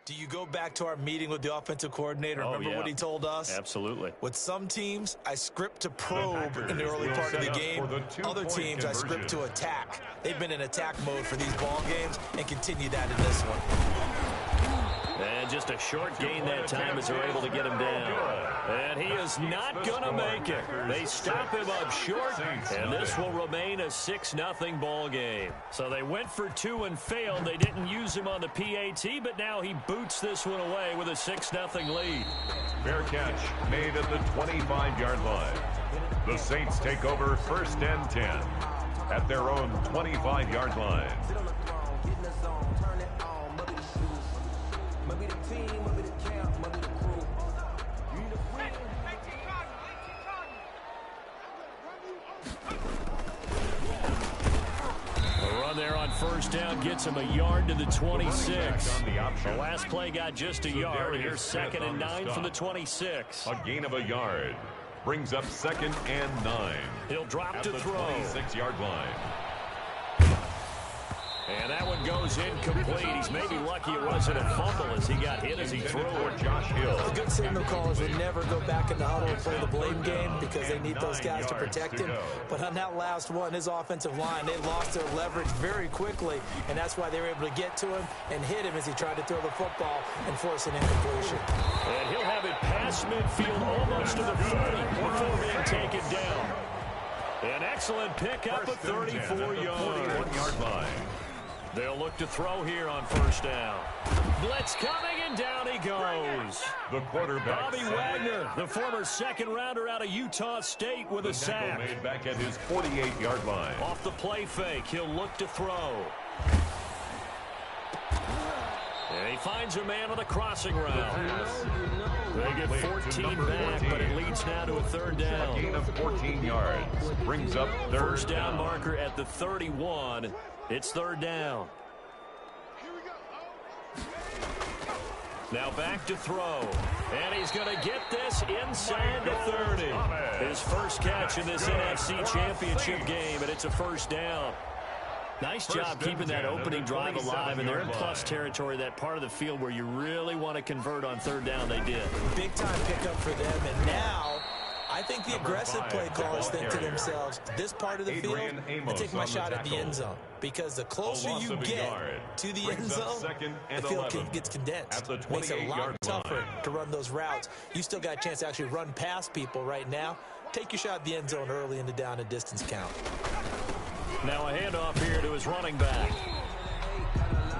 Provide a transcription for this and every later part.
Do you go back to our meeting with the offensive coordinator? Remember what he told us? Absolutely. With some teams, I script to probe in the early part of the game. Other teams, I script to attack. They've been in attack mode for these ball games and continue that in this one. And just a short gain that time as they're able to get him down. And he is not going to make it. They stop him up short, and this will remain a 6-0 ball game. So they went for 2 and failed. They didn't use him on the PAT, but now he boots this one away with a 6-0 lead. Fair catch made at the 25-yard line. The Saints take over 1st and 10 at their own 25-yard line. There on 1st down gets him a yard to the 26. The last play got just a yard. Here's 2nd and 9 from the 26. A gain of a yard brings up 2nd and 9. He'll drop to throw. 26-yard line. And that one goes incomplete. He's maybe lucky it wasn't a fumble as he got hit as he threw it. Josh Hill. The good signal callers would never go back in the huddle and play the blame game because they need those guys to protect him. But on that last one, his offensive line, they lost their leverage very quickly, and that's why they were able to get to him and hit him as he tried to throw the football and force an incompletion. And he'll have it past midfield almost to the 30 before being taken down. An excellent pickup of 34-yard line. They'll look to throw here on 1st down. Blitz coming, and down he goes. The quarterback, Bobby Wagner, the former 2nd-rounder out of Utah State with a sack. Made back at his 48-yard line. Off the play fake, he'll look to throw. And he finds a man on a crossing route. They get 14 back, but it leads now to a 3rd down. A gain of 14 yards brings up 1st down marker at the 31. It's 3rd down. Now back to throw. And he's going to get this inside the 30. His first catch in this NFC Championship game, and it's a 1st down. Nice job keeping that opening drive alive, and they're in plus territory, that part of the field where you really want to convert on 3rd down. They did. Big time pickup for them, and now I think the aggressive play callers think to themselves, this part of the field, I take my shot at the end zone. Because the closer you get to the end zone, the field gets condensed. It makes it a lot tougher to run those routes. You still got a chance to actually run past people right now. Take your shot at the end zone early in the down and distance count. Now a handoff here to his running back.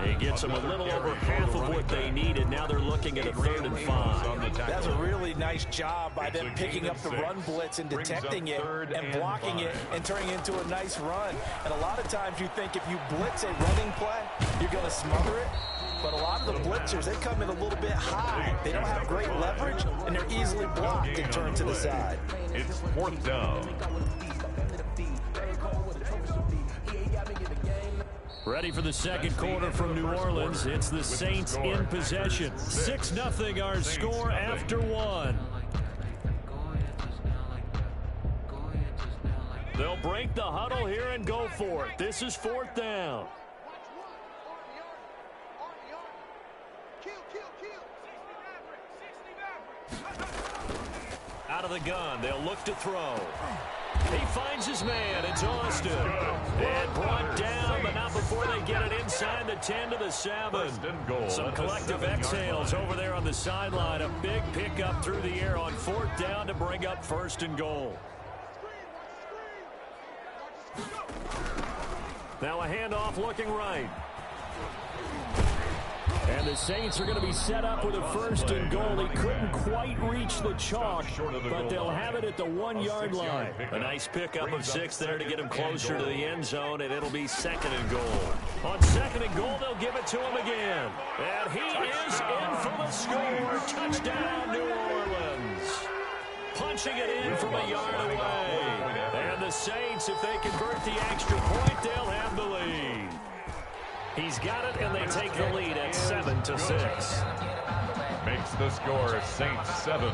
He gets them a little over half of what they needed. Now they're looking at a 3rd and 5. That's a really nice job by them picking up the run blitz and detecting it and blocking it and turning it into a nice run. And a lot of times you think if you blitz a running play, you're going to smother it. But a lot of the blitzers, they come in a little bit high. They don't have great leverage, and they're easily blocked and turned to the side. It's 4th down. Ready for the 2nd quarter from New Orleans. It's the Saints in possession. 6-0 our score after 1. They'll break the huddle here and go for it. This is 4th down. Out of the gun, they'll look to throw. He finds his man. It's Austin. And brought down, but not before they get it inside the 10 to the 7. Some collective exhales over there on the sideline. A big pickup through the air on 4th down to bring up 1st and goal. Now a handoff looking right. And the Saints are going to be set up with a 1st and goal. He couldn't quite reach the chalk, but they'll have it at the 1-yard line. A nice pickup of 6 there to get him closer to the end zone, and it'll be 2nd and goal. On 2nd and goal, they'll give it to him again. And he is in for the score. Touchdown, New Orleans. Punching it in from a yard away. And the Saints, if they convert the extra point, they'll have the lead. He's got it, and they take the lead at 7-6. Makes the score Saints 7,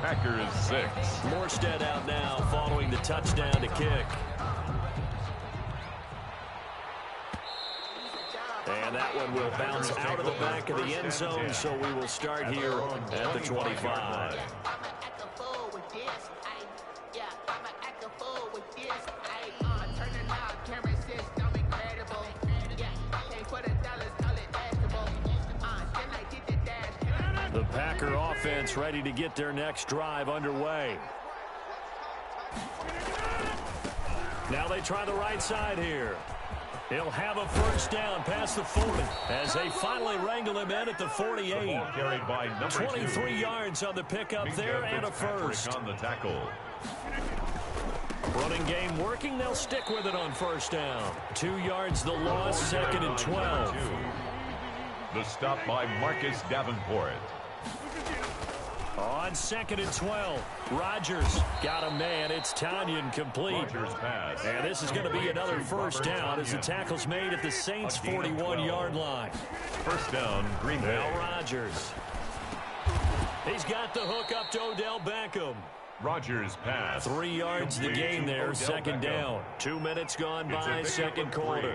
Packers 6. Morstead out now following the touchdown to kick. And And that one will bounce out of the back of the end zone, so we will start here at the 25. The Packer offense ready to get their next drive underway. Now they try the right side here. He'll have a first down past the 40 as they finally wrangle him in at the 48. 23 yards on the pickup there and a first. On the tackle. Running game working. They'll stick with it on first down. 2 yards the loss, second and 12. The stop by Marcus Davenport. On second and 12, Rodgers got a man. It's Tanyan complete. Pass. And this is going to be another first down as the tackle's made at the Saints' 41-yard line. First down, Green Bay. Now Rodgers. He's got the hook up to Odell Beckham. Rodgers pass. 3 yards the gain there, second down. 2 minutes gone by, second quarter.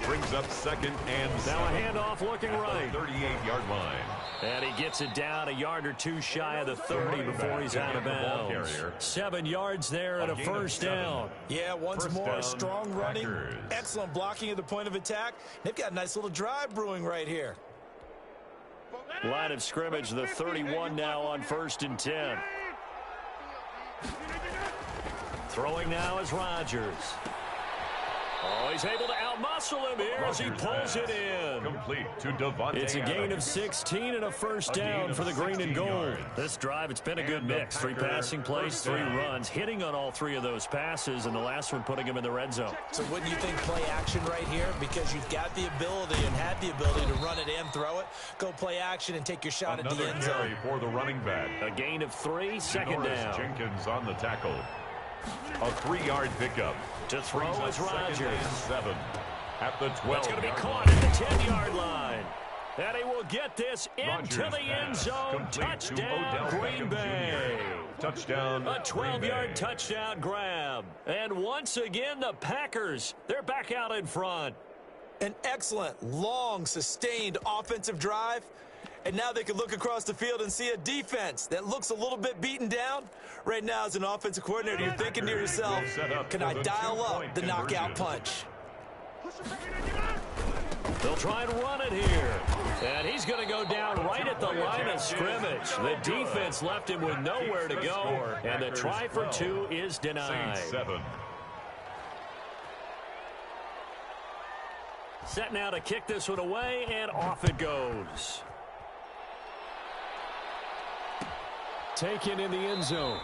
Brings up second and 7. Now a handoff looking right. 38-yard line. And he gets it down a yard or two shy of the 30 before he's out of bounds. 7 yards there and a first down. Yeah, once more, strong running, excellent blocking at the point of attack. They've got a nice little drive brewing right here. Line of scrimmage, the 31 now on first and 10. Throwing now is Rodgers. Oh, he's able to outmuscle him here as he pulls it in. Complete to Devontae. It's a gain of 16 and a first down for the green and gold. This drive, it's been a good mix. 3 passing plays, 3 runs, hitting on all 3 of those passes, and the last one putting him in the red zone. So wouldn't you think play action right here? Because you've got the ability and had the ability to run it and throw it. Go play action and take your shot at the end zone. Another carry for the running back. A gain of 3, second down. Jenkins on the tackle. A 3-yard pickup. To throw is Rodgers. 7 at the 12. It's going to be caught at the 10-yard line. And he will get this into the end zone. Touchdown, Green Bay. Touchdown. A 12-yard touchdown grab. And once again, the Packers, they're back out in front. An excellent, long, sustained offensive drive. And now they can look across the field and see a defense that looks a little bit beaten down. Right now, as an offensive coordinator, you're thinking to yourself, can I dial up the knockout punch? They'll try and run it here. And he's going to go down right at the line of scrimmage. The defense left him with nowhere to go. And the try for 2 is denied. Set now to kick this one away, and off it goes. Taken in the end zone.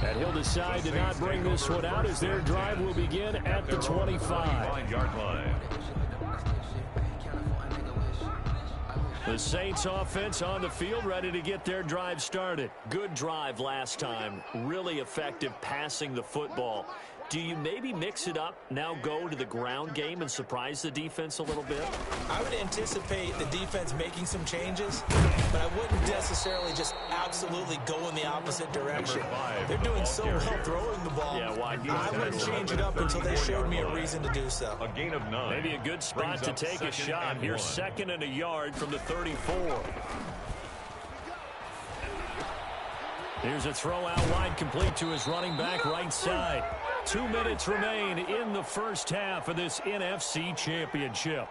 And he'll decide to not bring this one out as their drive will begin at the 25-yard line. The Saints offense on the field ready to get their drive started. Good drive last time. Really effective passing the football. Do you maybe mix it up, now go to the ground game and surprise the defense a little bit? I would anticipate the defense making some changes, but I wouldn't necessarily just absolutely go in the opposite direction. They're doing so well throwing the ball. Yeah, why I wouldn't change it up until they showed me a reason to do so. A gain of 9. Maybe a good spot to take a shot. Here's 2nd and a yard from the 34. Here's a throw out wide, complete to his running back right side. 2 minutes remain in the first half of this NFC Championship.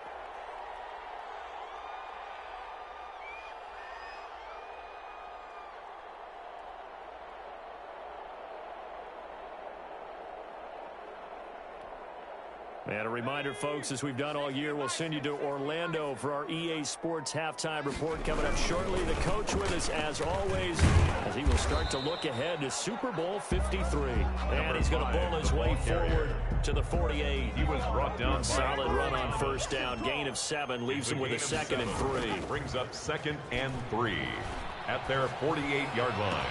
And a reminder, folks, as we've done all year, we'll send you to Orlando for our EA Sports halftime report coming up shortly. The coach with us, as always, as he will start to look ahead to Super Bowl 53. And he's going to bull his way forward to the 48. He was brought down. Solid run on first down. Gain of 7 leaves him with a 2nd and 3. Brings up 2nd and 3 at their 48-yard line.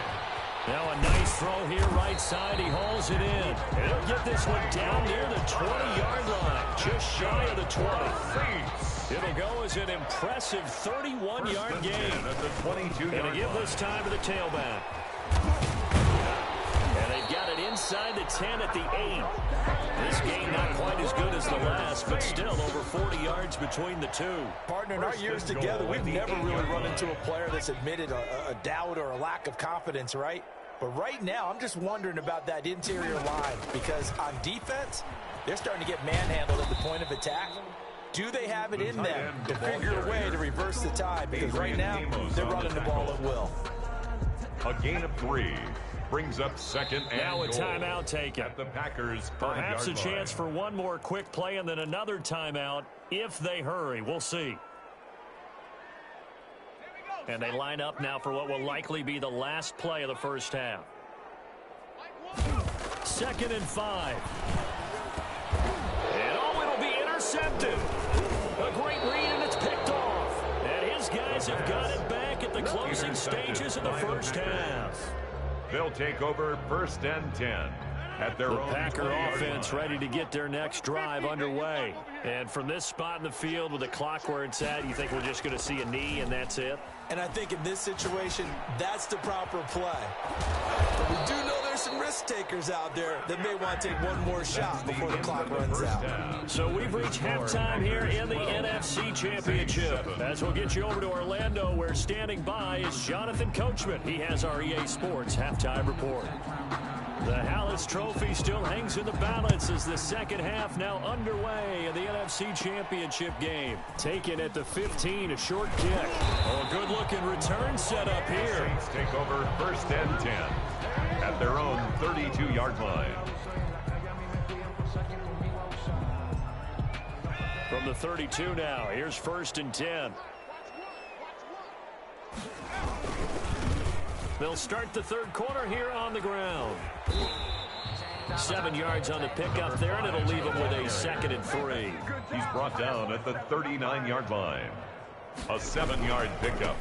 Now a nice throw here right side. He hauls it in. He'll get this one down near the 20-yard line. Just shy of the 20. It'll go as an impressive 31-yard gain. At the 22-yard line. And to give this time to the tailback. And they've got it inside inside the 10 at the 8. This game not quite as good as the last, but still over 40 yards between the two. Partner, in our years together, we've never really run into a player that's admitted a doubt or a lack of confidence, right? But right now, I'm just wondering about that interior line because on defense, they're starting to get manhandled at the point of attack. Do they have it in them to figure a way to reverse the tide? Because right now, they're running the ball at will. A gain of 3 brings up second and now a goal timeout taken. at the Packers' Perhaps a 5-yard chance line. for one more quick play and then another timeout if they hurry. We'll see. And they line up now for what will likely be the last play of the first half. 2nd and 5. And it'll be intercepted. A great read, and it's picked off. And his guys have got it back at the closing stages of the first half. They'll take over 1st and 10 at their own Packer offense ready to get their next drive underway. And from this spot in the field with the clock where it's at, you think we're just going to see a knee and that's it? And I think in this situation, that's the proper play. But we do know there's some risk takers out there that may want to take one more shot before the clock runs out. So we've reached halftime here in the NFC Championship. As we'll get you over to Orlando, where standing by is Jonathan Coachman. He has our EA Sports halftime report. The Hallis Trophy still hangs in the balance as the second half now underway in the NFC Championship game. Taken at the 15, a short kick. Oh, a good-looking return set up here. Saints take over 1st and 10 at their own 32-yard line. From the 32 now, here's 1st and 10. They'll start the third quarter here on the ground. 7 yards on the pickup there, and it'll leave him with a 2nd and 3. He's brought down at the 39-yard line. A 7-yard pickup.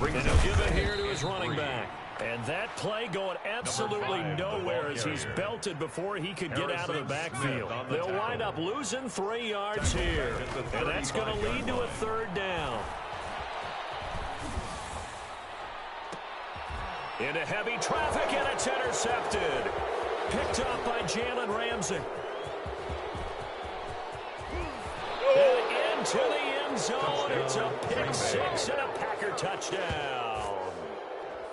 And he'll give it here to his running back. And that play going absolutely nowhere as he's belted before he could get out of the backfield. They'll wind up losing 3 yards here. And that's going to lead to a 3rd down. Into heavy traffic, and it's intercepted. Picked up by Jalen Ramsey. And into the end zone. It's a pick 6 and a Packer touchdown.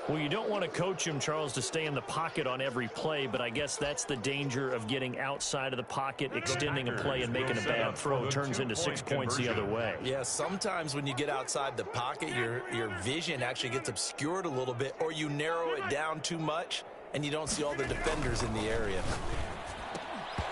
Well, you don't want to coach him, Charles, to stay in the pocket on every play, but I guess that's the danger of getting outside of the pocket, extending a play, and making a bad throw. Turns into 6 points the other way. Yeah, sometimes when you get outside the pocket, your vision actually gets obscured a little bit, or you narrow it down too much, and you don't see all the defenders in the area.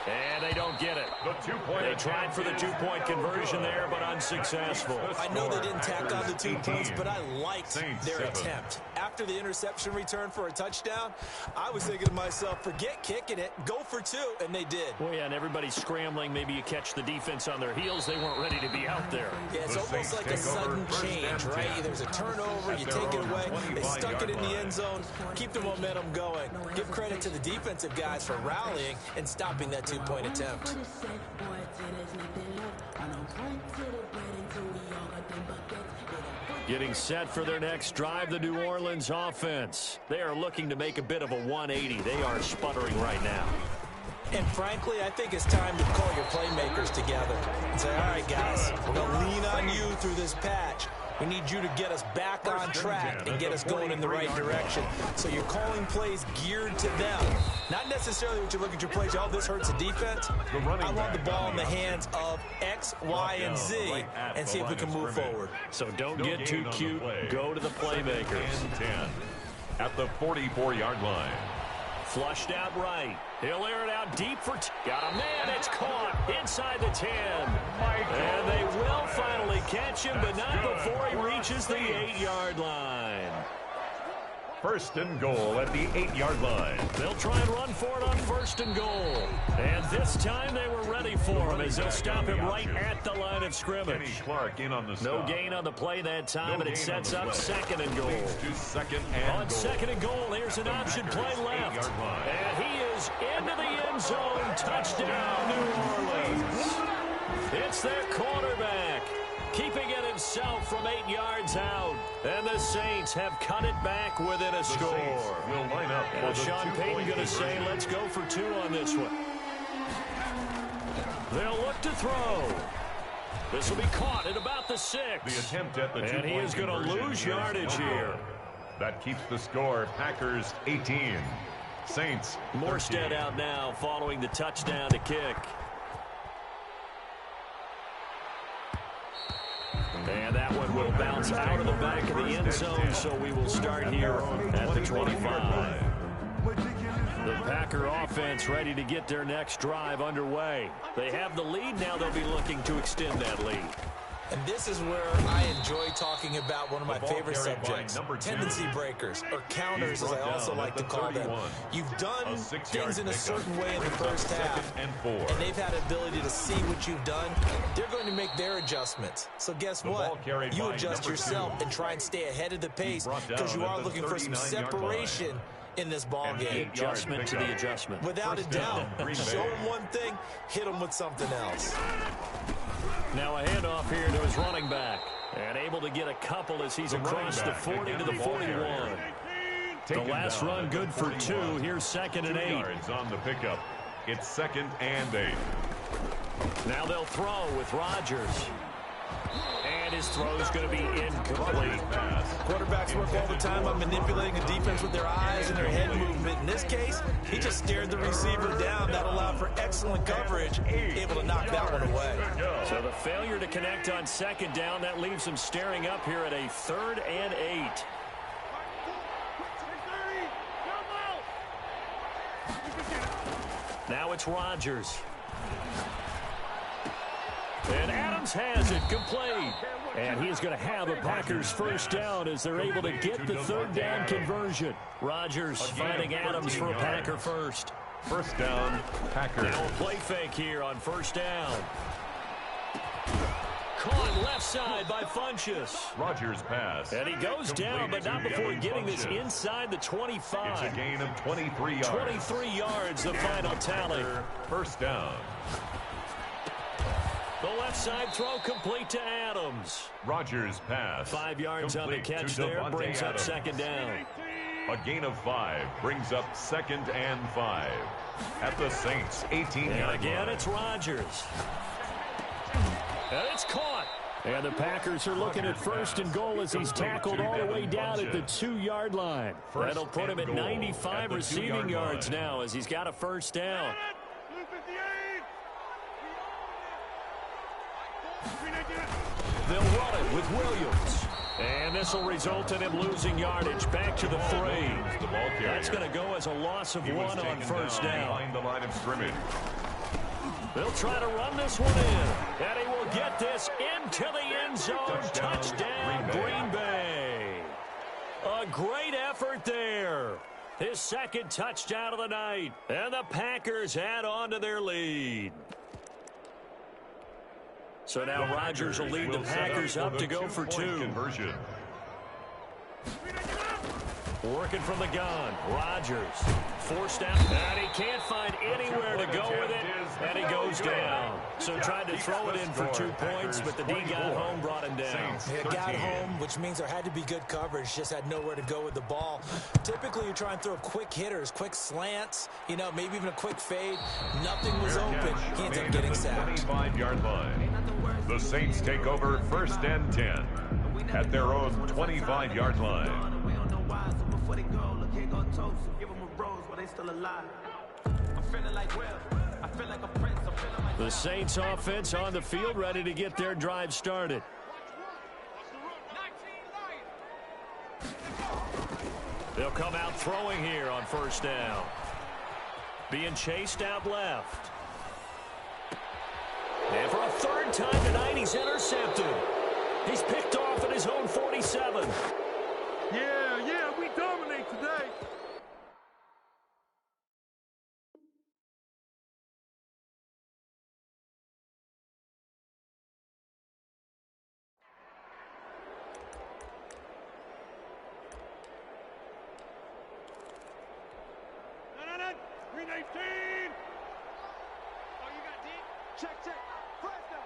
And they don't get it. They tried for the 2-point conversion there, but unsuccessful. I know they didn't tack on the 2 points, but I liked their attempt. After the interception return for a touchdown, I was thinking to myself, forget kicking it, go for 2, and they did. Well, yeah, and everybody's scrambling. Maybe you catch the defense on their heels. They weren't ready to be out there. Yeah, it's almost like a sudden change, right? There's a turnover, you take it away. They stuck it in the end zone, keep the momentum going. Give credit to the defensive guys for rallying and stopping that 2-point attempt. Getting set for their next drive, the New Orleans offense. They are looking to make a bit of a 180. They are sputtering right now. And frankly, I think it's time to call your playmakers together and say, all right, guys, we're going to lean on you through this patch. We need you to get us back on track and get us going in the right direction. So you're calling plays geared to them. Not necessarily what you look at your plays, oh, this hurts the defense. I want the ball in the hands of X, Y, and Z and see if we can move forward. So don't get too cute. Go to the playmakers. 10 at the 44-yard line. Flushed out right. He'll air it out deep for got a man. It's caught inside the 10. And they will finally catch him, but not before he reaches the 8-yard line. 1st and goal at the 8-yard line. They'll try and run for it on 1st and goal. And this time they were ready for him as they'll stop him right at the line of scrimmage. Kenny Clark in on the No stop. gain on the play that time, and it sets up 2nd and goal. To 2nd and On goal. 2nd and goal, here's an option play left. And he is into the end zone. Touchdown, New Orleans. It's their quarterback. keeping it himself from 8 yards out. And the Saints have cut it back within a score. Will line up and Sean Payton going to say, let's go for 2 on this one. They'll look to throw. This will be caught at about the 6. The attempt at the and he is going to lose yardage here. That keeps the score Packers 18. Saints Morstead out now following the touchdown to kick. And that one will bounce out of the back of the end zone, so we will start here at the 25. The Packer offense ready to get their next drive underway. They have the lead. Now they'll be looking to extend that lead. And this is where I enjoy talking about one of my favorite subjects, tendency breakers, or counters as I also like to call them. You've done things in a certain way in the first half, and they've had the ability to see what you've done. They're going to make their adjustments. So guess what? You adjust yourself and try and stay ahead of the pace because you are looking for some separation in this ball game. Adjustment to the adjustment. Without a doubt. Show them one thing, hit them with something else. Now a handoff here to his running back. And able to get a couple as he's across the 40 to the 41. The last run good for 2. Here's 2nd and 8. On the pickup. It's 2nd and 8. Now they'll throw with Rodgers. And his throw is going to be incomplete. Quarterbacks work all the time on manipulating the defense with their eyes and their head movement. In this case, he just stared the receiver down. That allowed for excellent coverage, able to knock that one away. So the failure to connect on 2nd down, that leaves him staring up here at a 3rd and 8. Now it's Rodgers. And Adams has it complete. And he's going to have a Packers first down as they're able to get the 3rd down conversion. Rodgers finding Adams for a Packer first. First down, Packers. Now a play fake here on 1st down. Caught left side by Funchess. Rodgers pass. And he goes down, but not before getting this inside the 25. It's a gain of 23 yards. 23 yards, the final tally. First down. The left side throw complete to Adams. Rodgers pass. 5 yards on the catch there, brings up 2nd down. A gain of 5 brings up 2nd and 5. At the Saints, 18 and again, it's Rodgers. And it's caught. And the Packers are looking at 1st and goal as he's tackled all the way down at the 2-yard line. That'll put him at 95 receiving yards now as he's got a first down. They'll run it with Williams. And this will result in him losing yardage back to the 3. That's going to go as a loss of 1 on first down. Behind the line of scrimmage. They'll try to run this one in. And he will get this into the end zone. Touchdown, Green Bay. A great effort there. His 2nd touchdown of the night. And the Packers add on to their lead. So now Rodgers will lead the Packers up to go for 2. Conversion. Working from the gun. Rodgers forced out. And he can't find anywhere to go with it. And he goes down. So tried to throw it in for 2 points, but the D got home, brought him down. It got home, which means there had to be good coverage. Just had nowhere to go with the ball. Typically, you try and throw quick hitters, quick slants, you know, maybe even a quick fade. Nothing was open. He ends up getting sacked. 25-yard line. The Saints take over 1st and 10 at their own 25-yard line. The Saints offense on the field, ready to get their drive started. They'll come out throwing here on 1st down. Being chased out left. And for a 3rd time tonight, he's intercepted. He's picked off at his own 47. Yeah, we dominate today. Green 18. Oh, you got deep? Check. Fresno.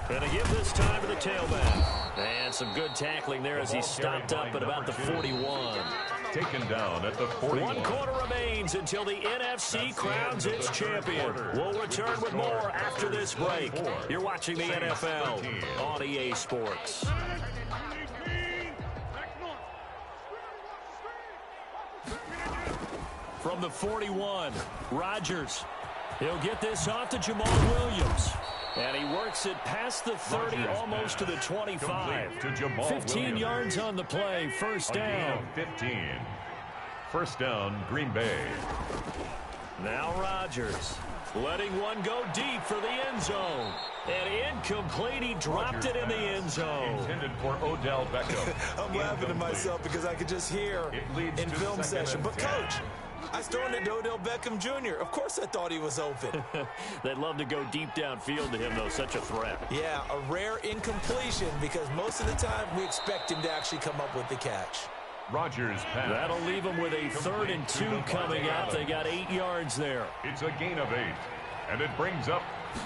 And to give this time to the tailback. And some good tackling there as he stopped up at about the 41. Taken down at the 41. 1 quarter remains until the NFC crowns its champion. We'll return with more after this break. You're watching the NFL on EA Sports. From the 41, Rodgers. He'll get this off to Jamal Williams. And he works it past the 30, almost to the 25. 15 yards on the play, first down. 15. First down, Green Bay. Now Rodgers letting one go deep for the end zone. And incomplete, he dropped it in the end zone. Intended for Odell Beckham. I'm laughing to myself because I could just hear in film session. But, Coach, I was throwing it to Odell Beckham Jr. Of course I thought he was open. They'd love to go deep downfield to him, though, such a threat. Yeah, a rare incompletion because most of the time we expect him to actually come up with the catch. Rodgers pass. That'll leave them with a 3rd and 2 coming up. They got 8 yards there. It's a gain of 8, and it brings up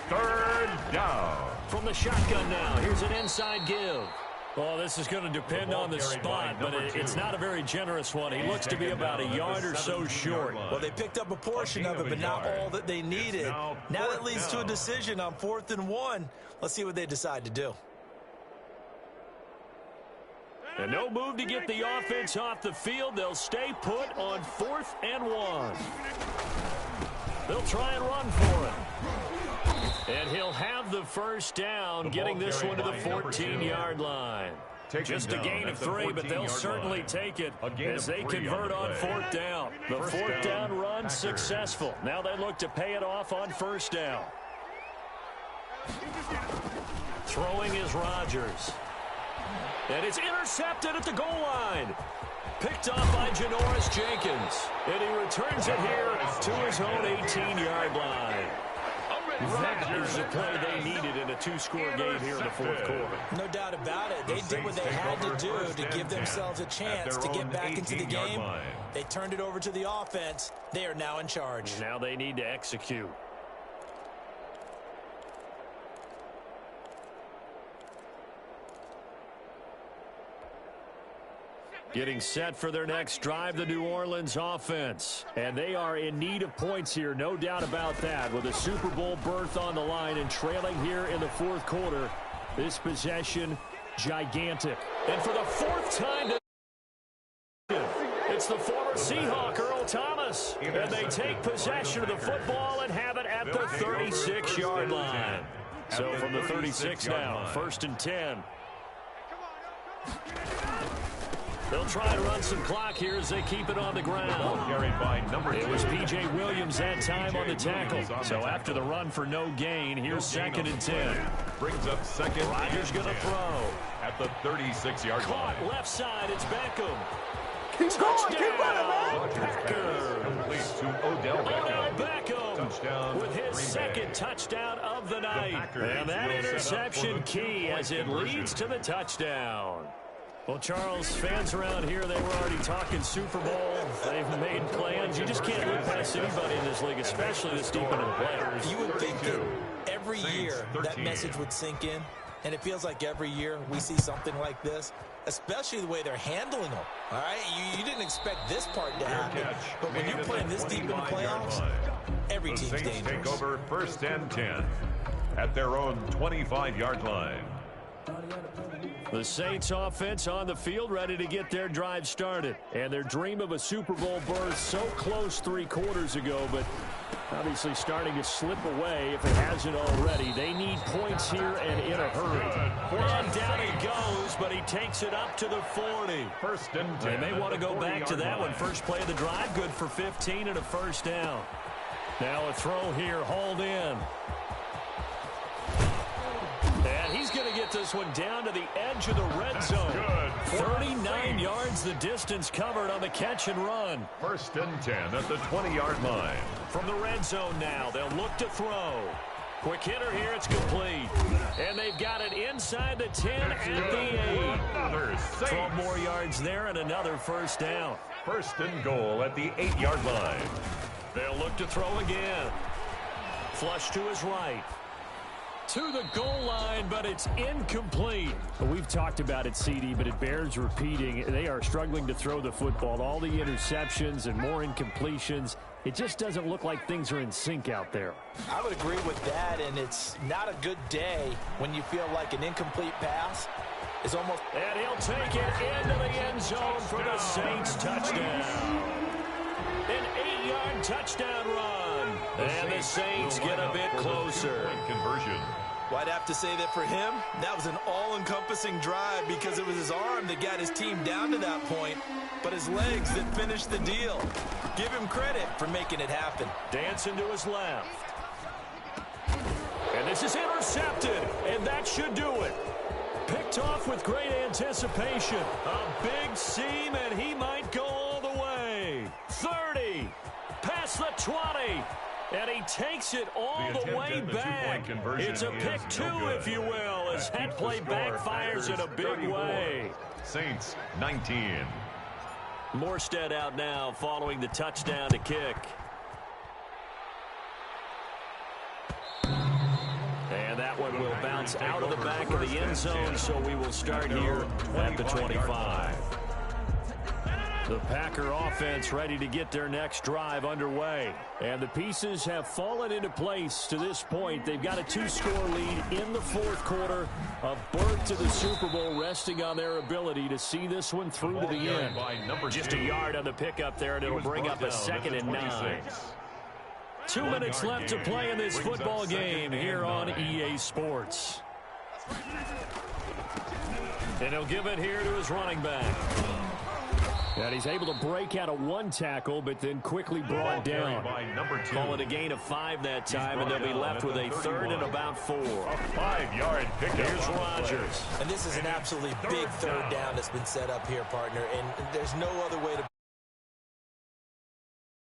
3rd down. From the shotgun now, here's an inside give. Well, this is going to depend on the spot, but it's not a very generous one. He looks to be about a yard or so short. Well, they picked up a portion of it, but not all that they needed. Now that leads to a decision on 4th and 1. Let's see what they decide to do. And no move to get the offense off the field. They'll stay put on 4th and 1. They'll try and run for it. And he'll have the first down, getting this one to the 14-yard line. Just a gain of 3, but they'll certainly take it as they convert on 4th down. The 4th down run successful. Now they look to pay it off on 1st down. Throwing is Rodgers. And it's intercepted at the goal line. Picked off by Janoris Jenkins. And he returns it here to his own 18-yard line. That is the play they needed in a 2-score game here in the 4th quarter. No doubt about it. They did what they had to do to give themselves a chance to get back into the game. They turned it over to the offense. They are now in charge. Now they need to execute. Getting set for their next drive, the New Orleans offense. And they are in need of points here, no doubt about that. With a Super Bowl berth on the line and trailing here in the 4th quarter, this possession, gigantic. And for the 4th time, it's the former Seahawk, Earl Thomas. And they take possession of the football and have it at the 36-yard line. So from the 36 now, 1st and 10. They'll try to run some clock here as they keep it on the ground. It was P.J. Williams that time on the tackle. So after the run for no gain, here's 2nd and 10. Brings up 2nd. Rodgers going to throw. At the 36-yard line. Caught left side. It's Beckham. Keep going. Keep running, man. Packers. Complete to Odell Beckham. Touchdown with his 2nd touchdown of the night. And that interception key as it leads to the touchdown. Well, Charles, fans around here, they were already talking Super Bowl. They've made plans. You just can't look past anybody in this league, especially this deep into the playoffs. You would think that every year that message would sink in, and it feels like every year we see something like this, especially the way they're handling them. All right? You didn't expect this part to happen, but when you're playing this deep in the playoffs, every team's dangerous. Take over 1st and 10 at their own 25-yard line. The Saints offense on the field ready to get their drive started. And their dream of a Super Bowl berth so close 3 quarters ago, but obviously starting to slip away if it hasn't already. They need points here and in a hurry. And down he goes, but he takes it up to the 40. 1st and 10. They may want to go back to that one. First play of the drive, good for 15 and a 1st down. Now a throw here, hauled in. And he's going to get this one down to the edge of the red zone. 39 yards the distance covered on the catch and run. 1st and 10 at the 20-yard line. From the red zone now, they'll look to throw. Quick hitter here, it's complete. And they've got it inside the 10 at the 8. 12 more yards there and another 1st down. 1st and goal at the 8-yard line. They'll look to throw again. Flush to his right. to the goal line, but it's incomplete. Well, we've talked about it, CD, but it bears repeating. They are struggling to throw the football. All the interceptions and more incompletions. It just doesn't look like things are in sync out there. I would agree with that, and it's not a good day when you feel like an incomplete pass is almost... And he'll take it into the end zone for the Saints touchdown. An 8-yard touchdown run. And the Saints get a bit closer. Conversion. Well, I'd have to say that for him, that was an all-encompassing drive because it was his arm that got his team down to that point, but his legs that finished the deal. Give him credit for making it happen. Dancing to his left. And this is intercepted, and that should do it. Picked off with great anticipation. A big seam, and he might go all the way. 30, past the 20. And he takes it all the way back. It's a pick two, if you will, as that play backfires in a big way. Saints 19. Morstead out now following the touchdown to kick. And that one will bounce out of the back of the end zone, so we will start here at the 25. The Packer offense ready to get their next drive underway. And the pieces have fallen into place to this point. They've got a 2-score lead in the fourth quarter. A berth to the Super Bowl resting on their ability to see this one through to the end. Just a yard on the pickup there, and it'll bring up a 2nd and 9. 2 minutes left to play in this football game here on EA Sports. And he'll give it here to his running back. And he's able to break out of 1 tackle, but then quickly brought down. Call it a gain of 5 that time, and they'll be left with a 3rd and about 4. A 5-yard pickup. Here's Rodgers. And this is an absolutely big 3rd down that's been set up here, partner, and there's no other way to